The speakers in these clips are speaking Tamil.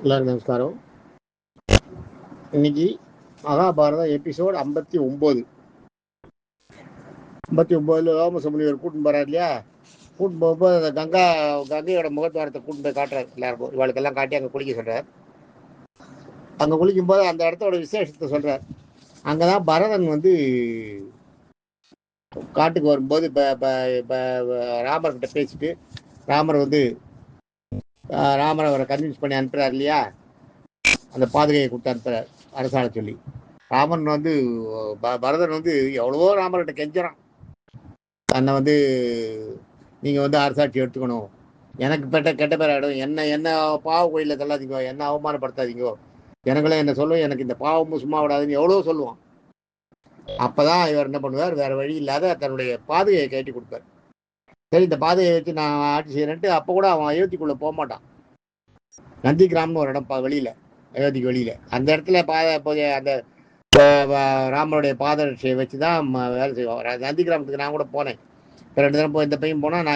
எல்லாருக்கும் நமஸ்காரம். இன்னைக்கு மகாபாரதம் எபிசோடு 59. 59 ரோமசமுனிவர் கூட்டின்னு போறாரு இல்லையா. கூட்டின்னு போகும்போது அந்த கங்கையோட முகத்வாரத்தை கூட்டின்னு போய் காட்டுறாரு எல்லாருக்கும். இவளுக்கெல்லாம் காட்டி அங்கே குளிக்க சொல்றார். அங்கே குளிக்கும் போது அந்த இடத்தோட விசேஷத்தை சொல்றார். அங்கதான் பரதன் காட்டுக்கு வரும்போது ராமர்கிட்ட பேசிட்டு ராமர் அவரை கன்வின்ஸ் பண்ணி அனுப்புறாரு இல்லையா. அந்த பாதுகையை கொடுத்து அனுப்புறார் அரசாணை சொல்லி. ராமன் பரதன் எவ்வளவோ ராமர்கிட்ட கெஞ்சுறான். தன்னை நீங்கள் அரசாட்சி எடுத்துக்கணும், எனக்கு கெட்ட பேர் ஆகிடும், என்ன பாவ கோயிலில் தள்ளாதீங்க, என்ன அவமானப்படுத்தாதீங்க, ஜனங்களே என்ன சொல்லுவோம், எனக்கு இந்த பாவமும் சும்மா விடாதுன்னு எவ்வளோ சொல்லுவான். அப்போதான் இவர் என்ன பண்ணுவார், வேற வழி இல்லாத தன்னுடைய பாதுகையை கட்டி கொடுப்பார். சரி, இந்த பாதையை வச்சு நான் ஆட்சி செய்யறேன்ட்டு அப்போ கூட அவன் அயோத்திக்குள்ளே போக மாட்டான். நந்தி கிராமம்னு ஒரு இடம் வெளியில், அயோத்திக்கு வெளியில், அந்த இடத்துல அந்த ராமருடைய பாதரட்சியை வச்சு தான் வேலை செய்வோம். நந்தி கிராமத்துக்கு நான் கூட போனேன். இப்போ 2 தினம் இந்த பையன் போனால்,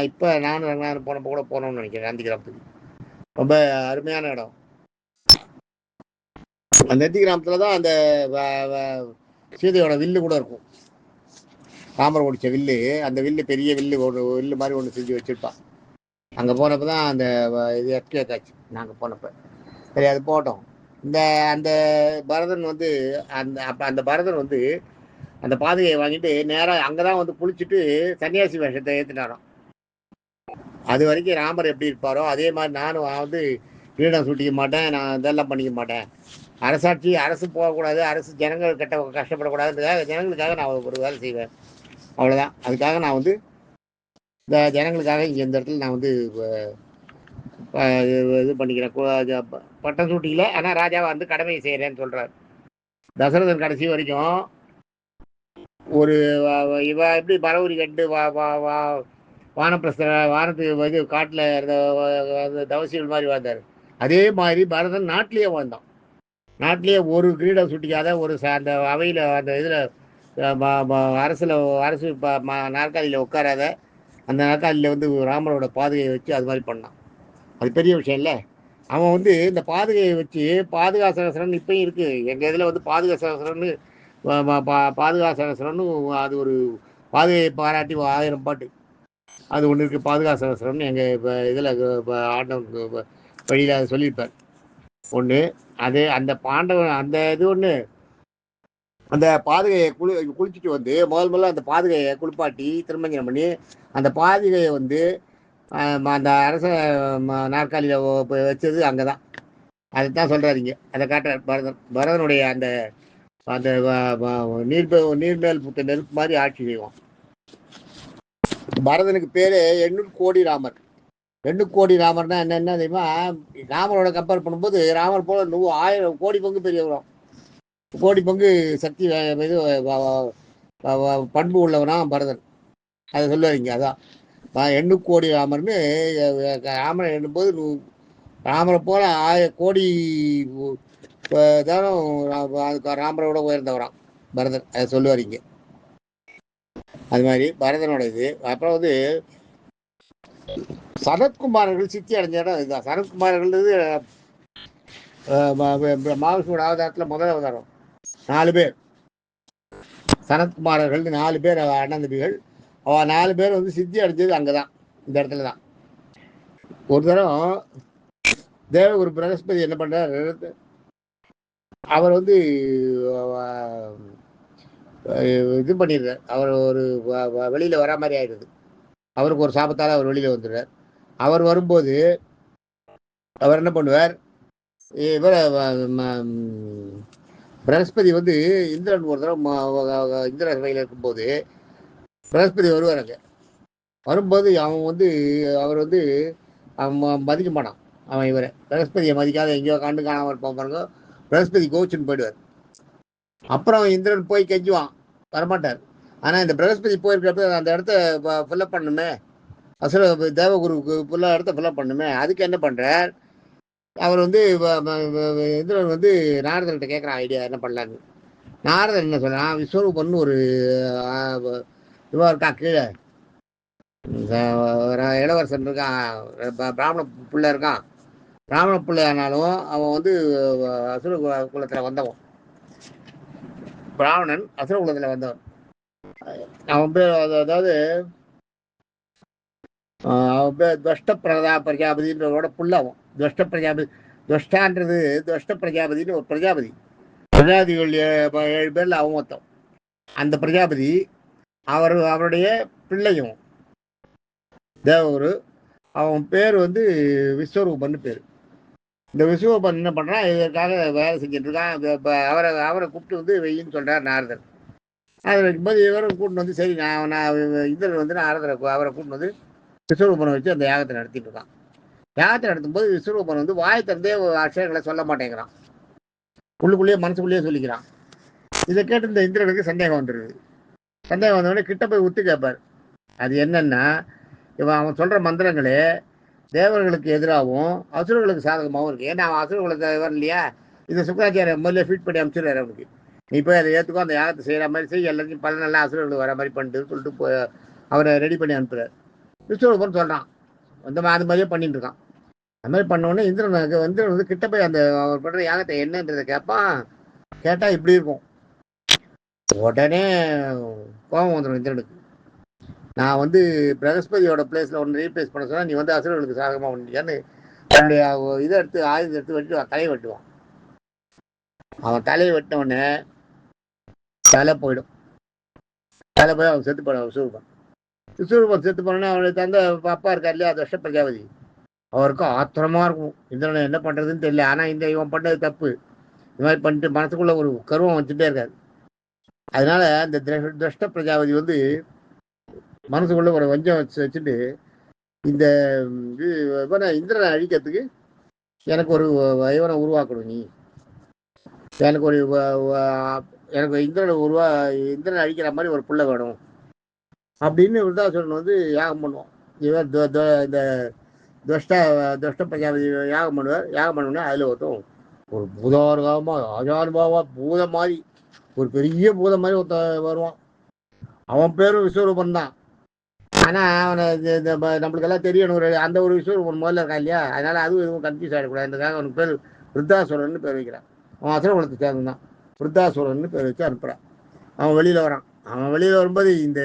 நானும் ரங்கநாதன் போனப்போ கூட போனோம்னு நினைக்கிறேன். நந்தி கிராமத்துக்கு ரொம்ப அருமையான இடம். அந்த நந்தி கிராமத்தில் தான் அந்த சீதையோட வில்லு கூட இருக்கும். ராமர் ஓடிச்ச வில்லு, அந்த வில்லு பெரிய வில்லு, ஒரு வில்லு மாதிரி ஒன்று செஞ்சு வச்சுருப்பான். அங்கே போனப்போ தான் அந்த இது எஸ்கேட் ஆச்சு நாங்கள் போனப்போ. சரி, அது போட்டோம். அந்த பரதன் அந்த பரதன் அந்த பாதையை வாங்கிட்டு நேராக அங்கே தான் குளிச்சுட்டு சன்னியாசி வேஷத்தை ஏற்றினாராம். அது வரைக்கும் ராமர் எப்படி இருப்பாரோ அதே மாதிரி நானும் கிரீடம் சுட்டிக்க மாட்டேன், நான் இதெல்லாம் பண்ணிக்க மாட்டேன், அரசு போகக்கூடாது, அரசு ஜனங்கள் கஷ்டப்படக்கூடாதுன்றதுக்காக ஜனங்களுக்காக நான் ஒரு வேலை செய்வேன், அவ்வளோதான். அதுக்காக நான் இந்த ஜனங்களுக்காக இங்கே இந்த இடத்துல நான் இது பண்ணிக்கிறேன், பட்டம் சூட்டிக்கல, ஆனால் ராஜாவை கடமையை செய்கிறேன்னு சொல்கிறார். தசரதன் கடைசி வரைக்கும் இவ எப்படி பரவுரி கண்டு வானத்துக்கு காட்டில் தவசிகள் மாதிரி வாழ்ந்தார். அதே மாதிரி பரதன் நாட்டிலேயே வாழ்ந்தான். நாட்டிலேயே ஒரு கிரீடம் சுட்டிக்காத, அந்த அவையில் அந்த இதில் அரசு நாற்காலியில் உட்காராத, அந்த நாற்காலியில் ராமரோட பாதுகையை வச்சு அது மாதிரி பண்ணான். அது பெரிய விஷயம் இல்லை. அவன் இந்த பாதுகையை வச்சு பாதுகா சகசரன் இப்பயும் இருக்குது எங்கள் இதில் பாதுகா சகசரன்னு பாதுகா சகசரன்னு அது ஒரு பாதுகையை பாராட்டி 1000 பாட்டு அது ஒன்று இருக்குது. பாதுகா சகசரம்னு எங்கள் இதில் ஆண்டவன் வழியில் அதை சொல்லியிருப்பார் ஒன்று. அது அந்த பாண்டவன் அந்த இது ஒன்று, அந்த பாதுகையை குளிச்சுட்டு முதல்ல அந்த பாதுகையை குளிப்பாட்டி திருமஞ்சனம் பண்ணி அந்த பாதுகையை அந்த அரச நாற்காலியில் வச்சது அங்கே தான். அதுதான் சொல்கிறாருங்க, அதை காட்டுறார் பரதனுடைய அந்த அந்த நீர்மேல் புத்த நெருப்பு மாதிரி ஆட்சி செய்வான். பரதனுக்கு பேரு 800 கோடி ராமர். 2 கோடி ராமர்னா என்ன தெரியுமா? ராமரோட கம்பேர் பண்ணும்போது ராமர் போல 1000 கோடி பங்கு பெரியவரும், கோடி பங்கு சக்தி இது பண்பு உள்ளவனா பரதன். அதை சொல்லுவாங்க. அதான் 800 கோடி ராமர்னு ராமரை எண்ணும்போது ராமரை போல 1000 கோடி தானும் ராமரோட உயர்ந்தவரான் பரதன். அதை சொல்லுவாரிங்க. அது மாதிரி பரதனோட இது. அப்புறம் சனத்குமாரர்கள் சித்தி அடைஞ்ச இடம் இதுதான். சனத்குமாரர்கள் மகாவிஷ்ணுவோட அவதாரத்தில் முதல் அவதாரம். 4 பேர் சனத்குமாரர்கள், 4 பேர் அண்ணன் தம்பிகள். 4 பேர் சித்தி அடைஞ்சது அங்கதான், இந்த இடத்துல தான். ஒரு தரம் தேவகுரு பிரகஸ்பதி என்ன பண்றார், அவர் இது பண்ணிடுறார். அவர் ஒரு வெளியில வரா மாதிரி ஆயிடுது. அவருக்கு ஒரு சாபத்தால் அவர் வெளியில வந்துடுறார். அவர் வரும்போது அவர் என்ன பண்ணுவார், இவரை பிரகஸ்பதி இந்திரன் ஒரு தரம் இந்திர சபையில் இருக்கும்போது பிரகஸ்பதி வருவார். அங்கே வரும்போது அவன் அவர் அவன் மதிக்க மாட்டான். அவன் இவரை பிரகஸ்பதியை மதிக்காத எங்கேயோ காணாமல் இருப்பான் பாருங்க. பிரகஸ்பதி கோச்சுன்னு போயிடுவார். அப்புறம் இந்திரன் போய் கெஞ்சுவான், வரமாட்டார். ஆனால் இந்த பிரகஸ்பதி போயிருக்கிறப்ப அந்த இடத்த ஃபில்லப் பண்ணுமே, அசுர தேவகுருக்கு ஃபுல்லாக இடத்த ஃபில்லப் பண்ணுமே, அதுக்கு என்ன பண்ணுறார், அவர் இந்திரன் நாரதர்கிட்ட கேட்குறான் ஐடியா என்ன பண்ணலான்னு. நாரதர் என்ன சொல்கிறான், விஸ்வரூபன்னு ஒரு இவா இருக்கான், கீழே இளவரசன் இருக்கான், பிராமண பிள்ளை இருக்கான், பிராமண பிள்ளை ஆனாலும் அவன் வந்து அசுர குலத்தில் வந்தவன். பிராமணன் அசுர குலத்தில் வந்தவன். அவன் பேர் அதாவது அவன் பேர் துவஷ்ட பிரஜாபதின்றவரோட புள்ள அவன். துவஷ்ட பிரஜாபதி, துவஷ்டான்றது துவஷ்ட பிரஜாபதினு ஒரு பிரஜாபதி. பிரஜாபதிகள் 7 பேர்ல அவன் மொத்தம். அந்த பிரஜாபதி அவருடைய பிள்ளையும் தேவகுரு. அவன் பேர் வந்து விஸ்வரூபன் பேர். இந்த விஸ்வரூபன் என்ன பண்ணுறான், இதற்காக வேலை செஞ்சுட்டு இருக்கான். அவரை கூப்பிட்டு வந்து வெயின்னு சொல்கிறார் நாரதர். அதை வைக்கும்போது இவரை கூட்டின்னு வந்து சரி நான் இந்திரன் வந்து நாரதரை அவரை கூட்டின்னு வந்து விஸ்வரூபனை வச்சு அந்த யாகத்தை நடத்திட்டு இருக்கான். யாகத்தை நடத்தும்போது விஸ்வரூபன் வந்து வாய் தந்தே அக்ஷரங்களை சொல்ல மாட்டேங்கிறான். உள்ளுக்குள்ளேயே மனசுக்குள்ளேயே சொல்லிக்கிறான். இதை கேட்டு இந்த இந்திரனுக்கு சந்தேகம் வந்துடுது. சந்தேகம் வந்தவொடனே கிட்ட போய் ஒத்து கேட்பார். அது என்னன்னா, அவன் சொல்ற மந்திரங்களே தேவர்களுக்கு எதிராகவும் அசுரர்களுக்கு சாதகமாகவும் இருக்கு. ஏன்னா அவன் அசுரர்களுக்கு வரும் இல்லையா, இதை சுக்கராச்சாரிய முதல்ல ஃபீட் பண்ணி அனுப்பிச்சிடுறாரு அவனுக்கு. நீ போய் அதை ஏற்றுக்கோ, அந்த யாகத்தை செய்கிற மாதிரி செய், எல்லாத்தையும் பலனெல்லாம் அசுரர்களுக்கு வர மாதிரி பண்ணிட்டு சொல்லிட்டு போய் அவரை ரெடி பண்ணி அனுப்புறாரு. விஸ்வரூபன் சொல்கிறான் அந்த அது மாதிரியே பண்ணிட்டு இருக்கான். அது மாதிரி பண்ணோடனே இந்திரன் வந்து கிட்ட போய் அந்த அவர் பண்ணுற யாகத்தை என்னன்றதை கேட்பான். கேட்டால் இப்படி இருக்கும். உடனே கோபம் வந்துடும் இந்திரனுக்கு. நான் வந்து பிரகஸ்பதியோட பிளேஸில் ஒன்று ரீப்ளேஸ் பண்ண சொன்னால் நீ வந்து அசுரர்களுக்கு சாதகமாக பண்ணியான்னு தன்னுடைய இதை எடுத்து ஆயுதத்தை எடுத்து வெட்டுவான், தலையை வெட்டுவான். அவன் தலையை வெட்டினவுடனே தலை போயிடும். தலை போய் அவன் செத்து போயிடும். விஸ்வரூபன் செத்து போனோடனே அவனுக்கு தந்த அப்பா இருக்கார் இல்லையா துவஷ்ட பிரஜாபதி, அவருக்கும் ஆத்திரமாக இருக்கும். இந்திரனை என்ன பண்ணுறதுன்னு தெரியல. ஆனால் இவன் பண்ணது தப்பு. இது மாதிரி பண்ணிட்டு மனசுக்குள்ள ஒரு கருவம் வச்சுட்டே இருக்காரு. அதனால அந்த துவஷ்ட பிரஜாபதி வந்து மனசுக்குள்ள ஒரு வஞ்சம் வச்சுட்டு இந்த இந்திரனை அழிக்கிறதுக்கு எனக்கு ஒரு இவனை உருவாக்கணும், நீ எனக்கு ஒரு எனக்கு இந்திரனை அழிக்கிற மாதிரி ஒரு பிள்ளை வேணும் அப்படின்னு விருத்தாசுரன் வந்து யாகம் பண்ணுவான். இவர் இந்த துவஷ்ட பிரஜாபதி யாகம் பண்ணுவார். யாகம் பண்ணுவோன்னா அதில் ஒருத்தன் ஒரு பூதானுபாவமாக அஜானுபாவா பூதம் மாதிரி ஒரு பெரிய பூதம் மாதிரி ஒருத்தன் வருவான். அவன் பேரும் விஸ்வரூபன் தான். ஆனால் அவனை நம்மளுக்கெல்லாம் தெரியணும், அந்த ஒரு விஸ்வரூபன் முதல்ல இருக்கான் இல்லையா, அதனால அதுவும் எதுவும் கன்ஃபியூஸ் ஆகிடக்கூடாதுன்றதுக்காக அவனுக்கு பேர் விருத்தாசுரன் பேர் வைக்கிறான். அவன் அசுர குலத்தை சேர்ந்தான். விருத்தாசுரன் பேர் வச்சு அனுப்புகிறான். அவன் வெளியில் வரான். அவன் வெளியில் வரும்போது இந்த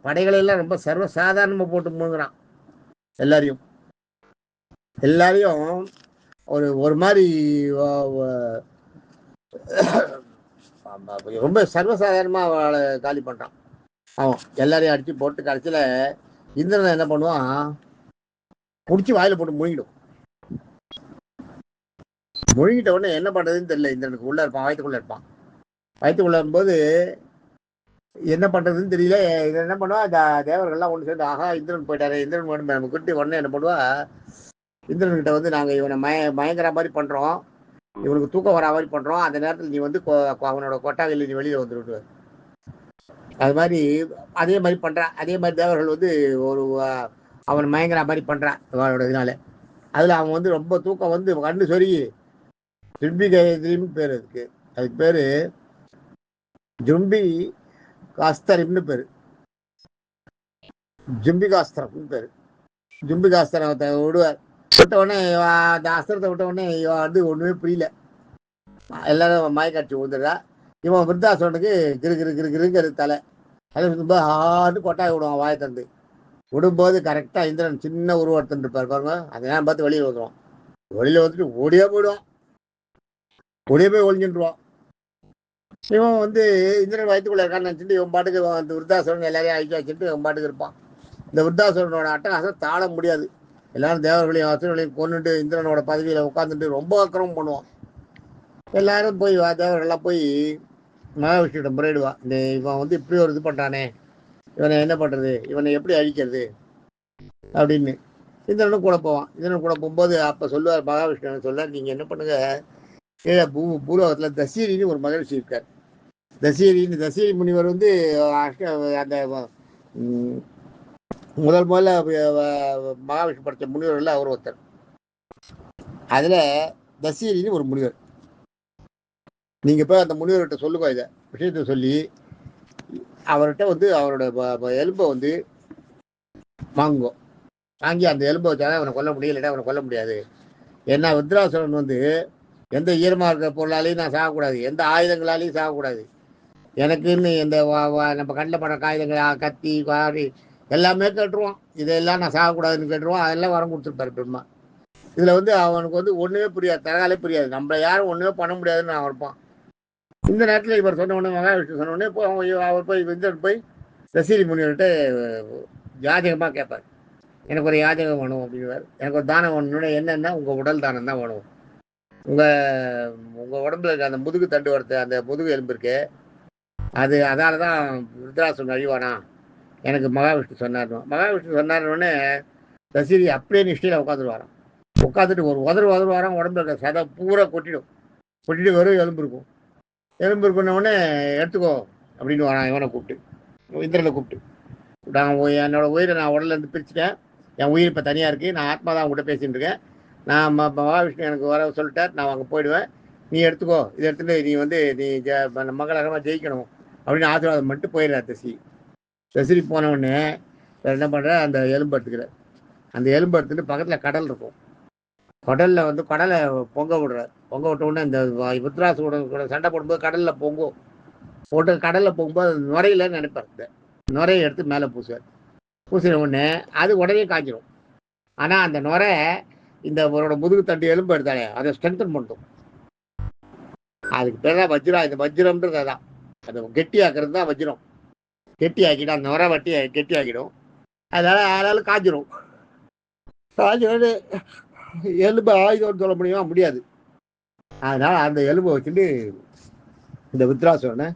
படைகளெல்லாம் ரொம்ப சர்வசாதாரணமாக போட்டு முழுங்குறான். எல்லாரையும் ஒரு மாதிரி ரொம்ப சர்வசாதாரணமாக அவளை காலி பண்ணுறான். அவன் எல்லாரையும் அடித்து போட்டு கடைசியில் இந்திரனை என்ன பண்ணுவான், பிடிச்சி வாயில் போட்டு முழுங்கிடும். முழுங்கிட்ட உடனே என்ன பண்ணுறதுன்னு தெரியல. இந்திரனுக்கு உள்ளே இருப்பான், வயிற்றுக்குள்ளே இருப்பான். வயிற்றுக்குள்ளே இருக்கும்போது என்ன பண்ணுறதுன்னு தெரியல. இதை என்ன பண்ணுவா, தேவர்கள்லாம் ஒன்று சேர்ந்து ஆஹா இந்திரன் போயிட்டாரு, இந்திரன் வேணும் நம்ம கிட்ட. உடனே என்ன பண்ணுவா, இந்திரன்கிட்ட வந்து நாங்கள் இவனை மயங்கிற மாதிரி பண்ணுறோம், இவனுக்கு தூக்கம் வர மாதிரி பண்ணுறோம், அந்த நேரத்தில் நீ வந்து அவனோட கொட்டாவில் நீ வெளியில் வந்துவிட்டு அது மாதிரி அதே மாதிரி பண்ணுறான். அதே மாதிரி தேவர்கள் வந்து ஒரு அவன் மயங்கிற மாதிரி பண்ணுறான் அவனோட இதனால. அதில் அவன் வந்து ரொம்ப தூக்கம் வந்து கண்ணு சொருகி ஜும்பி கைதிரின்னு பேர் அதுக்கு பேர் ஜும்பி காஸ்தரிம்னு பேர். ஜும்பிகாஸ்திரம்னு பேர். ஜும்பிகாஸ்திரத்தை விடுவார். விட்ட உடனே அந்த அஸ்திரத்தை விட்ட உடனே இவன் வந்து ஒன்றுமே புரியல, எல்லாரும் மயக்காட்சி விழுந்துடுறா. இவன் விருத்தாசுரனுக்கு கிருங்கிற தலை ரொம்ப ஹார்டு கொட்டாய் விடுவான். வாயை தந்து விடும்போது கரெக்டாக இந்திரன் சின்ன உருவத்துன்னு இருப்பார் பாருங்க, அந்த நேரம் பார்த்து வெளியில் வந்துடுவான். வெளியில் வந்துட்டு ஓடியே போயிடுவான். ஓடியே போய் ஒழிஞ்சுட்டுருவான். இவன் வந்து இந்திரன் வயிற்றுக்குள்ள இருக்கான்னு நினச்சிட்டு இவன் பாட்டுக்கு அந்த விருத்தாசுரன் எல்லாரையும் அழிக்க வச்சுட்டு இவன் பாட்டுக்கு இருப்பான். இந்த விருத்தாசுரனோட அட்டகாசம் தாழ முடியாது. எல்லாரும் தேவர்களையும் அசுரர்களையும் கொண்டுட்டு இந்திரனோட பதவியில் உட்காந்துட்டு ரொம்ப அக்கிரமம் பண்ணுவான். எல்லாரும் போய் தேவர்கள்லாம் போய் மகாவிஷ்ணுவிடம் முறையிடுவா, இந்த இவன் வந்து இப்படி ஒரு இது பண்ணுறானே, இவனை என்ன பண்ணுறது, இவனை எப்படி அழிக்கிறது அப்படின்னு. இந்திரனும் கூட போவான். இந்திரன் கூட போகும்போது அப்போ சொல்லுவார் மகாவிஷ்ணு சொல்லுவார், நீங்கள் என்ன பண்ணுங்க, கீழே பூலோகத்தில் தசீரின்னு ஒரு மகிழ்ச்சி இருக்கார். தசீரி முனிவர் வந்து அந்த முதல்ல மகாவிஷ்ணு படித்த முனிவர்கள் அவர் ஒருத்தர். அதில் தசீரின்னு ஒரு முனிவர். நீங்கள் போய் அந்த முனிவர்கிட்ட சொல்லுங்க, இதை விஷயத்தை சொல்லி அவர்கிட்ட வந்து அவரோட எலும்பை வந்து வாங்குவோம். வாங்கி அந்த எலும்பை வச்சாலும் அவனை கொல்ல முடியல, அவனை கொல்ல முடியாது. ஏன்னா விருத்ராசுரன் வந்து எந்த ஈரமாக இருக்கிற பொருளாலையும் நான் சாகக்கூடாது, எந்த ஆயுதங்களாலையும் சாகக்கூடாது. எனக்குன்னு இந்த நம்ம கண்ணில் படுற காயுதங்கள் கத்தி காரி எல்லாமே கேட்டுருவான். இதெல்லாம் நான் சாகக்கூடாதுன்னு கேட்டுருவான். அதெல்லாம் வரம் கொடுத்துருப்பாரு பிரம்மா. இதில் வந்து அவனுக்கு வந்து ஒன்றுமே புரியாது, தரகாலே புரியாது. நம்ம யாரும் ஒன்றுமே பண்ண முடியாதுன்னு அவன் இருப்பான். இந்த நேரத்தில் இவர் சொன்ன உடனே, மகாவிஷ்ணு சொன்ன உடனே அவர் போய் இந்திரன் போய் தசீரி முனிவர்கிட்ட யாஜகமாக கேட்பார். எனக்கு ஒரு யாஜகம் வேணும் அப்படின்வார். எனக்கு ஒரு தானம் வேணும்னு. என்னென்னா உங்கள் உடல் தானம் தான் வேணும். உங்கள் உடம்புல இருக்க அந்த முதுகு தண்டு வரது, அந்த முதுகு எலும்பு இருக்கு, அது அதால தான் ருத்ராசுரன் அழிவானா எனக்கு மகாவிஷ்ணு சொன்னார். மகாவிஷ்ணு சொன்னார்னே தசீரி அப்படியே நிஷ்டையில் உட்காந்துருவாராம். உட்காந்துட்டு ஒரு உதறுவாராம். உடம்புல இருக்க சதை பூரா கொட்டிட்டு வெறும் எலும்பு இருக்கும். எலும்பு இருக்குன்னொடனே எடுத்துக்கோ அப்படின்னு வரான். இவனை கூப்பிட்டு, இந்திரனை கூப்பிட்டு, நான் என்னோட உயிரை நான் உடலேருந்து பிரிச்சுட்டேன். என் உயிர் இப்போ தனியாக இருக்குது. நான் ஆத்மா தான் உங்கள்கிட்ட பேசிகிட்டு இருக்கேன். நான் மகாவிஷ்ணு எனக்கு வர சொல்லிட்டார். நான் அங்கே போயிடுவேன். நீ எடுத்துக்கோ. இதை எடுத்துகிட்டு நீ வந்து நீ மங்களகரமாக ஜெயிக்கணும் அப்படின்னு ஆசீர்வாதம் பண்ணிட்டு போயிடுறார் தசீரி போனவுடனே என்ன பண்ணுற, அந்த எலும்பு எடுத்துக்கிறார். அந்த எலும்பு எடுத்துட்டு பக்கத்தில் கடல் இருக்கும். கடலில் வந்து கடலை பொங்க விடுறார். பொங்க விட்ட உடனே இந்த விருத்ராசுரனோட சண்டை போடும்போது கடலில் போட்டு கடலில் போகும்போது நுரையில நினைப்பார். இந்த நுரையை எடுத்து மேலே பூசின உடனே அது உடனே காய்ச்சிடும். ஆனால் அந்த நுரை இந்த அவரோட முதுகு தண்டு எலும்பு எடுத்தாலே அதை ஸ்ட்ரென்தன் பண்ணும். அதுக்கு பேர் தான் வஜ்ரம். இந்த வஜ்ரம்ன்றது அதான், அதை கெட்டியாக்குறது தான் வஜ்ரம். கெட்டியாக்கிடும், அந்த நுரை வட்டி கெட்டியாக்கிடும். அதனால காய்ச்சிடும். காய்ச்சல் எலும்பு ஆயுதம்னு சொல்ல முடியாது. அதனால அந்த எலும்பை வச்சுட்டு இந்த விருத்ராசுரனை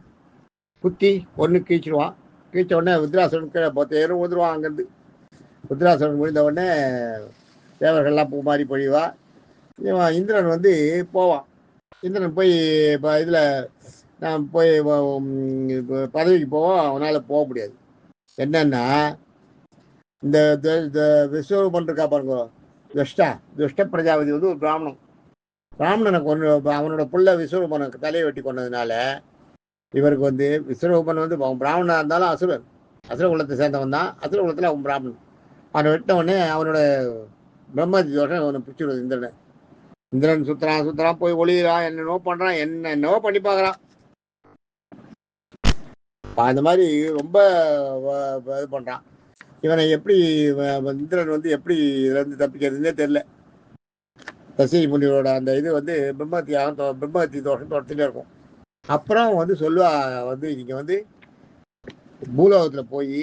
குத்தி ஒன்று கீழ்ச்சிடுவான். கீழ்ச்ச உடனே விருத்ராசுரன் கீழே 10 பேரும் ஊதுருவான். அங்கேருந்து விருத்ராசுரன் முடிந்த உடனே தேவர்கள்லாம் பூ மாதிரி பொழிவா. இந்திரன் வந்து போவான். இந்திரன் போய் இப்போ இதில் நான் போய் பதவிக்கு போவோம். அவனால் போக முடியாது. என்னன்னா இந்த விஸ்வரூபன் இருக்கா பாருங்க, துஷ்ட பிரஜாபதி வந்து ஒரு பிராமணனை கொண்டு அவனோட புள்ள விஸ்வரூபனுக்கு தலையை வெட்டி கொண்டதுனால இவருக்கு வந்து விஸ்வரூபன் வந்து பிராமணனாக இருந்தாலும் அசுர குலத்தை சேர்ந்தவன் தான். அசுர குலத்தில் அவன் பிராமணன். அவனை வெட்ட உடனே அவனோட பிரம்மதி தோஷம் அவனை பிடிச்சிடுவது. இந்திரன் சுத்துறான் போய் ஒளிகிறான், என்னென்னவோ பண்ணுறான், என்னென்னவோ பண்ணி பார்க்குறான். அந்த மாதிரி ரொம்ப இது பண்ணுறான். இவனை எப்படி இந்திரன் வந்து எப்படி இதுலேருந்து தப்பிக்கிறதுனே தெரியல. தசீரி முனிவரோட அந்த இது வந்து பிரம்மஹத்தி தோஷம் தொடர்த்துட்டே இருக்கும். அப்புறம் வந்து சொல்லுவா வந்து நீங்கள் வந்து பூலோகத்தில் போய்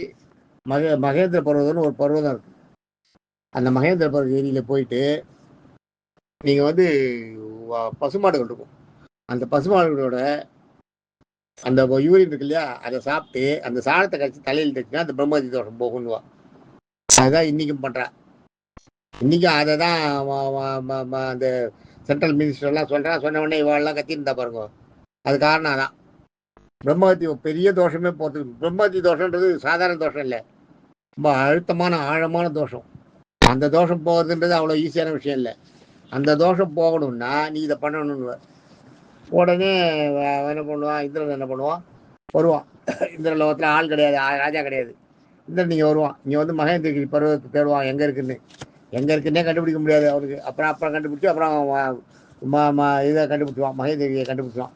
மகேந்திர பர்வதம்னு ஒரு பர்வதம் இருக்கு. அந்த மகேந்திர பர்வத ஏரியில் போயிட்டு நீங்கள் வந்து பசுமாடுகள் இருக்கும். அந்த பசுமாடுகளோட அந்த யூரின் இருக்கு இல்லையா, அதை சாப்பிட்டு அந்த சாணத்தை கழிச்சு தலையில் தைச்சுன்னா அந்த பிரம்மஹத்தி தோஷம் போகுன்னுவா. அதுதான் இன்றைக்கும் பண்ணுறா. இன்றைக்கும் அதை தான் அந்த சென்ட்ரல் மினிஸ்டர்லாம் சொன்ன உடனே இவாளெல்லாம் கத்திருந்தா பாருங்க. அது காரணம் தான் பிரம்மஹத்தி பெரிய தோஷமே போகிறதுக்கு. பிரம்மஹத்தி தோஷன்றது சாதாரண தோஷம் இல்லை, ரொம்ப அழுத்தமான ஆழமான தோஷம். அந்த தோஷம் போகிறதுன்றது அவ்வளோ ஈஸியான விஷயம் இல்லை. அந்த தோஷம் போகணும்னா நீ இதை பண்ணணும்னு உடனே என்ன பண்ணுவான், இந்திரன் என்ன பண்ணுவான், வருவான். இந்திர லோகத்தில் ஆள் கிடையாது, ராஜா கிடையாது. இந்திரன் நீங்கள் வருவான். இங்கே வந்து மகேந்திரகிரி பருவத்தை தேடுவான். எங்கே இருக்குன்னே கண்டுபிடிக்க முடியாது அவனுக்கு. அப்புறம் கண்டுபிடிச்சி அப்புறம் இதை கண்டுபிடிச்சுவான், மகேந்திரகிரியை கண்டுபிடிச்சுவான்.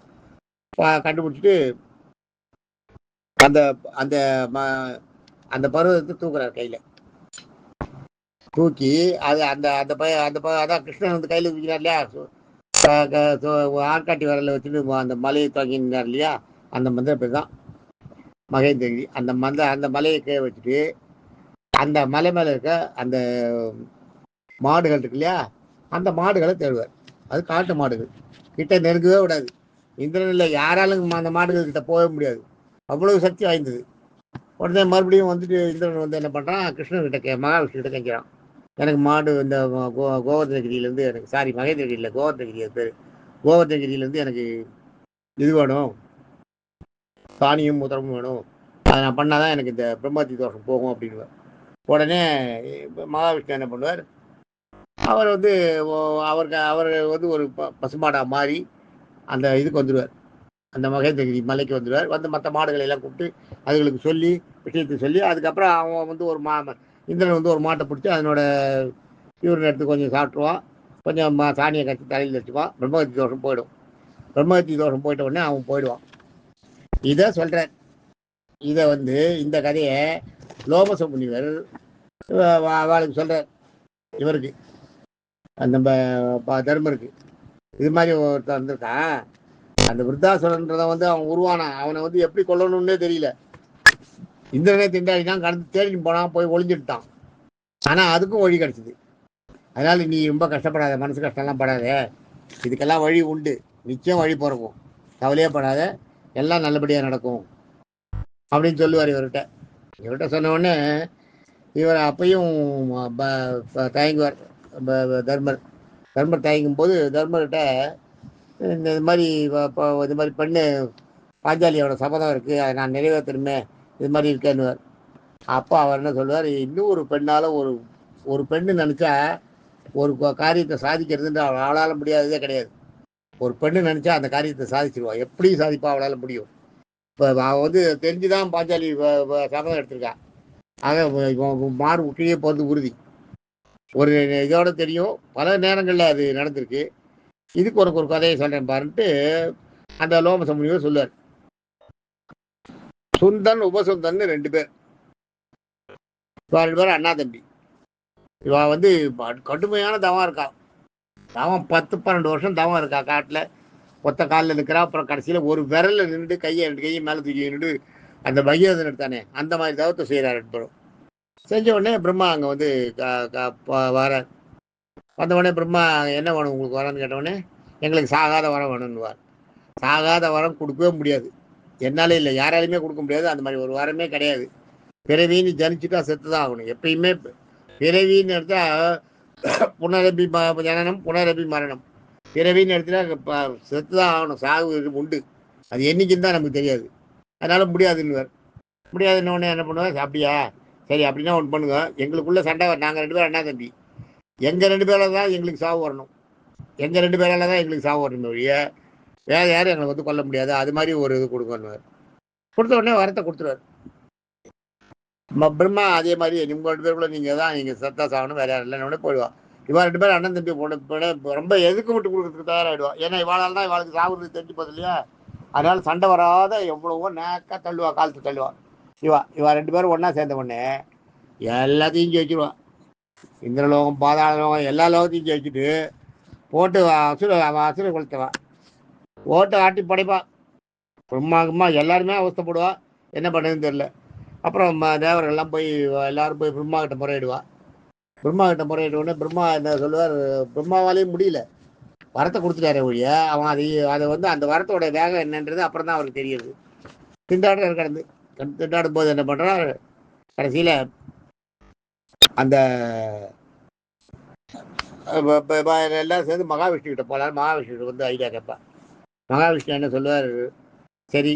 கண்டுபிடிச்சிட்டு அந்த அந்த அந்த பருவத்தை தூக்குறார் கையில். தூக்கி அது அந்த அந்த அதான் கிருஷ்ணன் வந்து கையில் தூக்கிறார் இல்லையா, ஆட்காட்டி வரல வச்சுட்டு அந்த மலையை தூங்கினார் இல்லையா, அந்த மந்திர பேர் தான் மகேந்திரகிரி. அந்த மலையை கீழே வச்சுட்டு அந்த மலை மேலே இருக்க அந்த மாடுகள் இருக்கு இல்லையா, அந்த மாடுகளை தேடுவார். அது காட்டு மாடுகள் கிட்ட நெருங்கவே விடாது. இந்திரன் இல்லை, யாராலும் அந்த மாடுகள் கிட்ட போக முடியாது, அவ்வளவு சக்தி வாய்ந்தது. உடனே மறுபடியும் வந்துட்டு இந்திரன் வந்து என்ன பண்ணுறான், கிருஷ்ணன்கிட்ட மகாவிஷ்ணு கிட்ட கேட்கிறான், எனக்கு மாடு இந்த கோவர்தனகிரியிலேருந்து எனக்கு மகேந்திரகிரியில் கோவர்தனகிரி அது பேர், கோவர்தனகிரியிலேருந்து எனக்கு இது வேணும், சாணியும் முதலமும் வேணும், அதை நான் பண்ணாதான் எனக்கு இந்த பிரம்மஹத்தி தோஷம் போகும் அப்படின்வார். உடனே மகாவிஷ்ணு என்ன பண்ணுவார், அவர் வந்து அவர் வந்து ஒரு பசுமாடாக மாறி அந்த இதுக்கு வந்துடுவார், அந்த மகேந்திரகிரி மலைக்கு வந்துடுவார். வந்து மற்ற மாடுகளை எல்லாம் கூப்பிட்டு அதுகளுக்கு சொல்லி விஷயத்தை சொல்லி, அதுக்கப்புறம் அவன் வந்து இந்திரன் வந்து ஒரு மாட்டை பிடிச்சி அதனோட யூரின் எடுத்து கொஞ்சம் சாப்பிட்ருவான். கொஞ்சம் சாணியை கட்டி தலையில் வச்சுக்குவான். பிரம்மகத்தி தோஷம் போயிடும். பிரம்மகத்தி தோஷம் போயிட்ட உடனே அவன் போயிடுவான். இதை சொல்கிறார். இதை இந்த கதையை லோமச முனிவர் அவளுக்கு சொல்கிறார். இவருக்கு நம்ம தர்மருக்கு இது மாதிரி ஒருத்தர் வந்திருக்கான். அந்த விருத்தாசுரன்றதை அவன் உருவானான். அவனை எப்படி கொல்லணும்னே தெரியல. இந்திரனே திண்டாடினான். கடந்து தேடின்னு போனான். போய் ஒளிஞ்சிட்டான். ஆனால் அதுக்கும் வழி கிடச்சிது. அதனால் நீ ரொம்ப கஷ்டப்படாத, மனசு கஷ்டம்லாம் படாத, இதுக்கெல்லாம் வழி உண்டு, நிச்சயம் வழி பிறக்கும், கவலையே படாத, எல்லாம் நல்லபடியாக நடக்கும் அப்படின்னு சொல்லுவார் இவர்கிட்ட சொன்ன உடனே இவர் அப்பையும் தயங்குவார். தர்மர் தயங்கும் போது தர்மர்கிட்ட இந்த மாதிரி பெண்ணு பாஞ்சாலியோட சபதம் இருக்குது, அதை நான் நிறைவேற்றணுமே, இது மாதிரி இருக்கேன்னுவார். அப்போ அவர் என்ன சொல்லுவார், இன்னும் ஒரு பெண்ணால் ஒரு பெண்ணு நினச்சா ஒரு காரியத்தை சாதிக்கிறதுன்ற அவளால் முடியாததே கிடையாது. ஒரு பெண்ணு நினச்சா அந்த காரியத்தை சாதிச்சிருவாள். எப்படி சாதிப்பா அவளால் முடியும். இப்போ அவள் தெரிஞ்சுதான் பாஞ்சாலி சபதம் எடுத்திருக்கா. ஆக மாறு உக்கிரியே போகிறது உறுதி. ஒரு இதோட தெரியும். பல நேரங்களில் அது நடந்திருக்கு. இதுக்கு ஒரு கதையை சொல்கிறேன் பாருன்ட்டு அந்த லோமச முனிவர் சொல்லுவார். சுந்தன் உபசுந்தன் 2 பேர். 2 பேர் அண்ணா தம்பி. இவா கடுமையான தவம் இருக்கா. தவம் 10-12 வருஷம் தவம் இருக்கா. காட்டில் ஒத்த காலில் நிற்கிறா. அப்புறம் கடைசியில் ஒரு விரலில் நின்று கையை 2 கையை மேலே தூக்கி நின்று அந்த பகீரதன் எடுத்தானே அந்த மாதிரி தவத்தை செய்கிறார் 2 பேரும். செஞ்ச உடனே பிரம்மா அங்கே வர வந்த உடனே பிரம்மா என்ன வேணும் உங்களுக்கு வரன்னு கேட்டவுடனே எங்களுக்கு சாகாத வரம் வேணும்னுவார். சாகாத வரம் கொடுக்கவே முடியாது, என்னாலே இல்லை, யாராலையுமே கொடுக்க முடியாது. அந்த மாதிரி ஒரு வரமே கிடையாது. பிறவின்னு ஜனிச்சுட்டா செத்து தான் ஆகணும். எப்பயுமே பிறவின்னு எடுத்தா புனரபி ஜனனம் புனரபி மரணம். பிறவின்னு எடுத்துட்டா செத்து தான் ஆகணும். சாகு உண்டு, அது என்னைக்குன்னு தான் நமக்கு தெரியாது. அதனால முடியாதுன்னுவார். முடியாதுன்னு உடனே என்ன பண்ணுவார், அப்படியா சரி அப்படின்னா ஒன்று பண்ணுங்க, எங்களுக்குள்ள சண்டை நாங்கள் 2 பேரும் அண்ணா தம்பி, எங்கள் 2 பேரால் தான் எங்களுக்கு சாவு வரணும், எங்கள் 2 பேரால் தான் எங்களுக்கு சாவு வரணும் ஒழிய வேறு யாரும் எங்களை கொல்ல முடியாது. அது மாதிரி ஒரு இது கொடுங்கன்னுவார். கொடுத்த உடனே வரத்தை கொடுத்துருவார். பிரம்மா அதே மாதிரி நீங்கள் 2 பேருக்குள்ள நீங்கள் தான் நீங்கள் சத்தா சாகணும், வேறு யாரும் இல்லைன்னு போயிடுவான். இவன் 2 பேரும் அண்ணன் தம்பி போன ரொம்ப எதுக்கு விட்டு கொடுக்கறதுக்கு தயாராகிடுவான். ஏன்னா இவாளால் தான் இவாளுக்கு சாகுறது தெரிஞ்சு போகுது இல்லையா. அதனால சண்டை வராத எவ்வளவோ நேக்காக தள்ளுவா, காலத்து தள்ளுவான். இவா 2 பேரும் ஒன்றா சேர்ந்த உடனே எல்லாத்தையும் ஜெயிச்சிடுவான். இந்திரலோகம் பாதாள லோகம் எல்லா லோகத்தையும் ஜெயிச்சுட்டு போட்டு அசுர கொளுத்தவான். ஓட்டு ஆட்டி படைப்பான். பிரம்மா எல்லாருமே அவஸ்தப்படுவா, என்ன பண்ணுறதுன்னு தெரியல. அப்புறம் தேவர்கள்லாம் போய் எல்லாரும் போய் பிரம்மா கிட்ட முறையிடுவா. பிரம்மா கிட்ட முறையிட்ட உடனே பிரம்மா என்ன சொல்லுவார், பிரம்மாவாலேயும் முடியல, வரத்தை கொடுத்துட்டாரே ஒழிய அவன் அதை அந்த வரத்தோட வேகம் என்னன்றது அப்புறம் தான் அவருக்கு தெரியுது. திண்டாடும் போது என்ன பண்ணுறான், கடைசியில் அந்த எல்லாம் சேர்ந்து மகாவிஷ்ணு கிட்ட போகலாம். மகாவிஷ்ணு ஐடியா கேட்பான். மகாவிஷ்ணு என்ன சொல்லுவார், சரி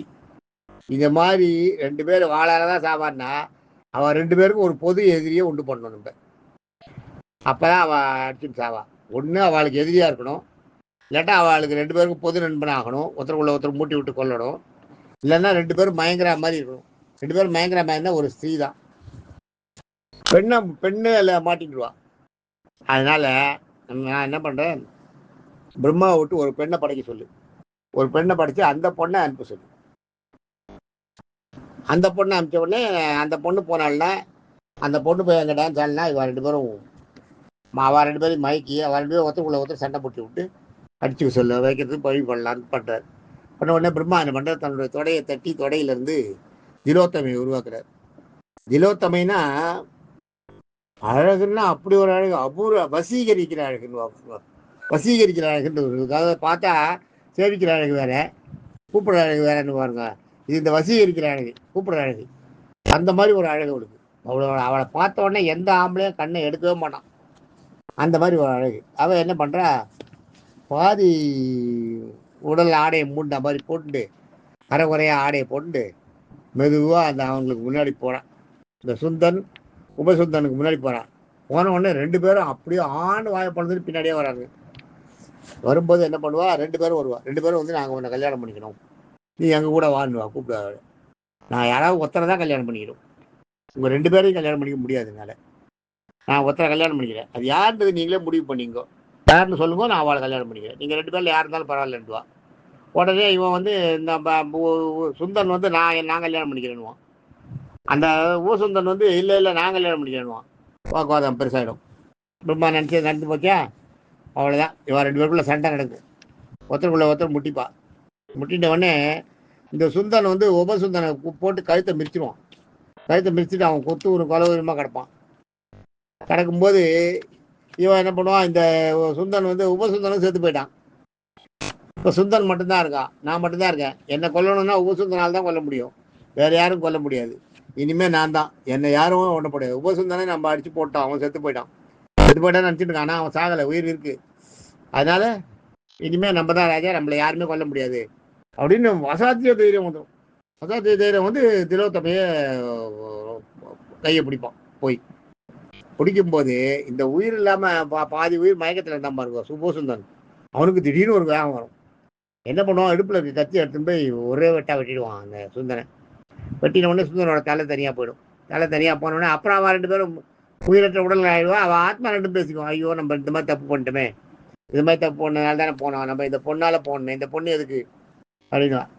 இந்த மாதிரி 2 பேர் வாழால தான் சாவான்னா அவன் 2 பேருக்கும் ஒரு பொது எதிரியை உண்டு பண்ணணும். நம்ம அப்போ தான் அவள் அடிச்சுட்டு சாவா. ஒன்று அவளுக்கு எதிரியாக இருக்கணும், இல்லாட்டா அவளுக்கு 2 பேருக்கும் பொது நண்பன் ஆகணும், ஒருத்தருக்குள்ள ஒருத்தர் மூட்டி விட்டு கொள்ளணும், இல்லைன்னா 2 பேரும் மயங்கரா மாதிரி இருக்கணும். 2 பேரும் மயங்கரா மாதிரி இருந்தால் ஒரு ஸ்திரீ தான், பெண்ணு அதில் மாட்டிக்கிடுவான். அதனால நான் என்ன பண்ணுறேன், பிரம்மாவை விட்டு ஒரு பெண்ணை படைக்க சொல்லு, ஒரு பெண்ணை படைச்சு அந்த பொண்ணை அனுப்ப சொல்லு. அந்த பொண்ணை அனுப்பிச்ச உடனே அந்த பொண்ணு போனால்னா அந்த பொண்ணு போய் எங்கே டான்ஸ் ஆடினா இவன் 2 பேரும் அவள் 2 பேரும் மயக்கி அவள் 2 பேரும் ஒருத்தர் சண்டை போட்டு விட்டு அடிச்சு சொல்ல வைக்கிறதுக்கு பழி பண்ணலான்னு பண்ணுறாரு. பண்ண உடனே பிரம்மா என்ன பண்ணுறார், தன்னுடைய தொடையை தட்டி தொடையிலேருந்து திலோத்தமையை உருவாக்குறார். திலோத்தமைனா அழகுன்னா அப்படி ஒரு அழகு, அபூர்வ வசீகரிக்கிற அழகுன்னு வசீகரிக்கிற அழகுன்னு அதாவது பார்த்தா சேவிக்கிற அழகு வேற, கூப்பிடுற அழகு வேறன்னு பாருங்க. இது இந்த வசீகரிக்கிற அழகு, கூப்பிடுற அழகு, அந்த மாதிரி ஒரு அழகு அவளுக்கு. அவளை பார்த்த உடனே எந்த ஆம்பளையும் கண்ணை எடுக்கவே மாட்டான், அந்த மாதிரி ஒரு அழகு. அவள் என்ன பண்ணுறா, பாதி உடல் ஆடையை மூண்ட மாதிரி போட்டுட்டு அரைக்குறையாக ஆடையை போட்டுட்டு மெதுவாக அந்த அவங்களுக்கு முன்னாடி போகிறான். இந்த சுந்தன் உபசுந்தனுக்கு முன்னாடி போகிறான். போன உடனே 2 பேரும் அப்படியே ஆண்டு வாயப்படுறதுன்னு பின்னாடியே வராங்க. வரும்போது என்ன பண்ணுவா, 2 பேரும் வருவா. 2 பேரும் நாங்கள் உன்னை கல்யாணம் பண்ணிக்கணும், நீ எங்கள் கூட வான்னுவா, கூப்பிடுவா. நான் யாராவது ஒருத்தரை தான் கல்யாணம் பண்ணிக்கணும், உங்கள் 2 பேரையும் கல்யாணம் பண்ணிக்க முடியாதுனால நான் ஒருத்தரை கல்யாணம் பண்ணிக்கிறேன், அது யாருன்றது நீங்களே முடிவு பண்ணிங்கோ யாருன்னு சொல்லுங்க, நான் அவளை கல்யாணம் பண்ணிக்கிறேன், நீங்கள் 2 பேரில் யார் இருந்தாலும் பரவாயில்லன்னுவா. உடனே இவன் வந்து இந்த சுந்தன் வந்து நான் கல்யாணம் பண்ணிக்கிறேன்னுவான். அந்த ஊசுந்தன் வந்து இல்லை இல்லை நான் கல்யாணம் பண்ணிக்கிறேன்னுவான். வாக்குவாதம் பெருசாகிடும். பிரம்மா நினச்சி நடந்து போச்சா, அவ்வளோதான். இவன் 2 பேருக்குள்ள சண்டை நடக்கும். ஒருத்தருக்குள்ள ஒருத்தர் முட்டிப்பா. முட்டிட்ட உடனே இந்த சுந்தன் வந்து உபசுந்தனை போட்டு கழுத்தை மிரிச்சிடுவான். கழுத்தை மிரிச்சிட்டு அவன் கொத்து ஒரு கொலவரமாக கிடப்பான். கிடக்கும்போது இவன் என்ன பண்ணுவான், இந்த சுந்தன் வந்து உபசுந்தனும் செத்து போயிட்டான். இப்போ சுந்தன் மட்டும்தான் இருக்கான், நான் மட்டும்தான் இருக்கேன். என்னை கொல்லணும்னா உபசுந்தனால் தான் கொல்ல முடியும், வேறு யாரும் கொல்ல முடியாது. இனிமேல் நான் தான், என்னை யாரும் ஒன்றும் முடியாது. உபசுந்தனை நம்ம அடித்து போட்டோம், அவன் செத்து போயிட்டான். செத்து போயிட்டான்னு நினச்சிட்டு இருக்கான், ஆனால் அவன் சாகலை, உயிர் இருக்குது. அதனால் இனிமேல் நம்ம தான் ராஜா, நம்மளை யாருமே கொல்ல முடியாது அப்படின்னு அசாத்திய தைரியம் வந்துடும். அசாத்திய தைரியம் வந்து திலோத்தமையை கையை பிடிப்பான். போய் பிடிக்கும்போது இந்த உயிர் இல்லாமல் பாதி உயிர் மயக்கத்தில் இருந்தான் பாருங்க சுபோசுந்தன். அவனுக்கு திடீர்னு ஒரு வேகம் வரும். என்ன பண்ணுவான், இடுப்பில் இருக்க கத்தி எடுத்துன்னு போய் ஒரே வெட்டா வெட்டிடுவான் அந்த சுந்தனை. வெட்டின உடனே சுந்தனோட தலை தனியாக போயிடும். தலை தனியாக போனோடனே அப்புறம் அவன் 2 பேரும் உயிரற்ற உடல் ஆகிடுவான். அவன் ஆத்மா 2 பேசிக்குவான், ஐயோ நம்ம இந்த மாதிரி தப்பு பண்ணிட்டோமே, இது மாதிரி தப்பு பண்ணனால தானே போனோம், நம்ம இந்த பொண்ணால் போடணும், இந்த பொண்ணு எதுக்கு அப்படின்வான்.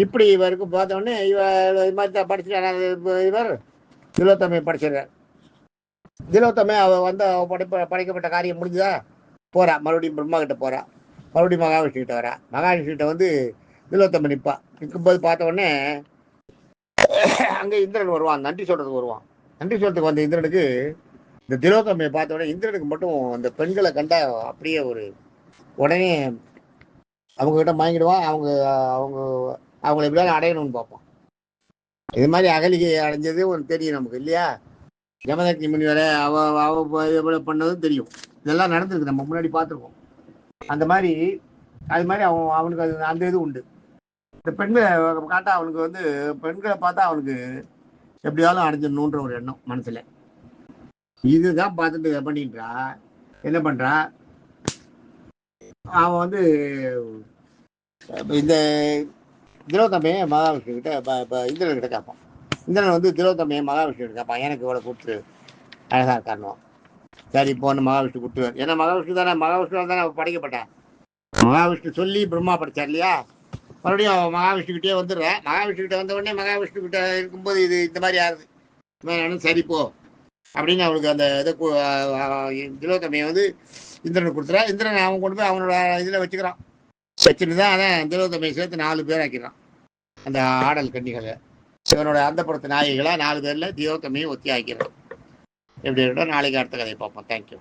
இப்படி இவருக்கு பார்த்தோடனே இவர் இது மாதிரி தான் படிச்சுட்டு இவர் திலோத்தமையை படிச்சிடுறார். திலோத்தமை அவள் வந்து படைக்கப்பட்ட காரியம் முடிஞ்சுதா, போகிறா மறுபடியும் பிரம்மா கிட்ட போகிறா, மறுபடியும் மகாவிஷ்ணு கிட்ட வரா. மகாவிஷ்ணு கிட்ட வந்து திலோத்தமை நிற்பா. நிற்கும்போது பார்த்த உடனே அங்கே இந்திரன் வருவான், நன்றி சொல்கிறதுக்கு வருவான். நன்றி சொல்கிறதுக்கு வந்த இந்திரனுக்கு இந்த திலோத்தமையை பார்த்த உடனே இந்திரனுக்கு மட்டும் அந்த பெண்களை கண்டா அப்படியே ஒரு உடனே அவங்கக்கிட்ட மயங்கிடுவான். அவங்கள எப்படியாவது அடையணும்னு பார்ப்பான். இது மாதிரி அகலிகை அடைஞ்சது ஒன்று தெரியும் நமக்கு இல்லையா. யமதக்னி முனி வரை அவ பண்ணதும் தெரியும். இதெல்லாம் நடந்திருக்கு, நம்ம முன்னாடி பார்த்துருக்கோம். அந்த மாதிரி அது மாதிரி அவனுக்கு அது அந்த இது உண்டு. இந்த பெண்களை காட்டா அவனுக்கு வந்து பெண்களை பார்த்தா அவனுக்கு எப்படியாலும் அடைஞ்சிடணுன்ற ஒரு எண்ணம் மனசுல. இதுதான் பார்த்துட்டு பண்ணின்றா என்ன பண்றா, அவன் வந்து இந்த திலோத்தமையை மகாவிஷ்ணு கிட்ட இந்திரன் கிட்ட கேட்பான். இந்திரன் வந்து திலோத்தமையை மகாவிஷ்ணு கிட்ட கேட்பான், எனக்கு இவ்வளோ கூப்பிட்டு அழகா இருக்கானுவான். சரி போன்னு மகாவிஷ்ணு கொடுத்துருவார். ஏன்னா மகாவிஷ்ணு தானே படைக்கப்பட்டான். மகாவிஷ்ணு சொல்லி பிரம்மா படித்தார் இல்லையா. மறுபடியும் மகாவிஷ்ணுக்கிட்டே வந்துடுறேன். மகாவிஷ்ணுக்கிட்ட வந்த உடனே மகாவிஷ்ணுக்கிட்ட இருக்கும்போது இது இந்த மாதிரி ஆகுது. நானும் சரி போ அப்படின்னு அவனுக்கு அந்த இதை திலோத்தமையை வந்து இந்திரனுக்கு கொடுத்துறா. இந்திரன் அவன் கொண்டு போய் அவனோட இதில் வச்சுக்கிறான். வச்சுட்டு தான் அதான் திலோத்தமையை சேர்த்து 4 பேர் ஆக்கிடுறான். அந்த ஆடல் கன்னிகளை இவனோட அந்த புறத்து நாயகிகளாக 4 பேரில் திலோத்தமையை ஒத்தி ஆக்கிறான். எப்படி இருக்கட்டும், நாளைக்கு அடுத்த கதையை பார்ப்போம். தேங்க்யூ.